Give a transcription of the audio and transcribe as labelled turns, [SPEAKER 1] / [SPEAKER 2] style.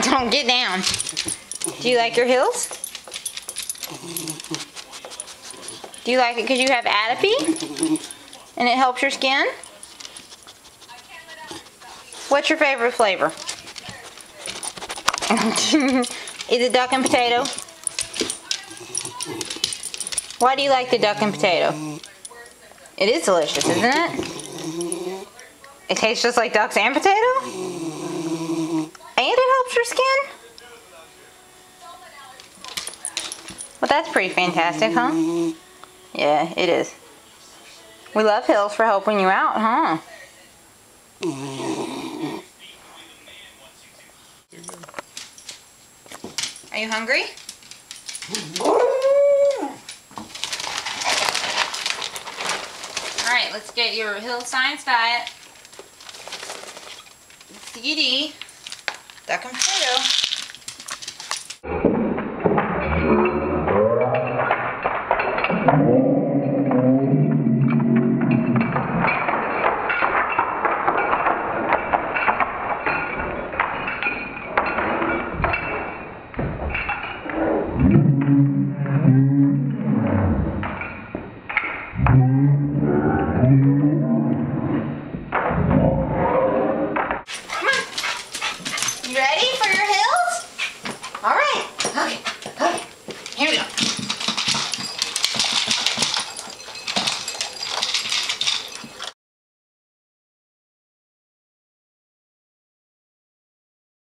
[SPEAKER 1] Don't get down. Do you like your Hill's? Do you like it because you have atopy? And it helps your skin? What's your favorite flavor? Is it duck and potato? Why do you like the duck and potato? It is delicious, isn't it? It tastes just like ducks and potato? And it helps your skin? Well, that's pretty fantastic, huh? Yeah, it is. We love Hill's for helping you out, huh? Are you hungry? Alright, let's get your Hill's Science Diet. CD, duck and potato.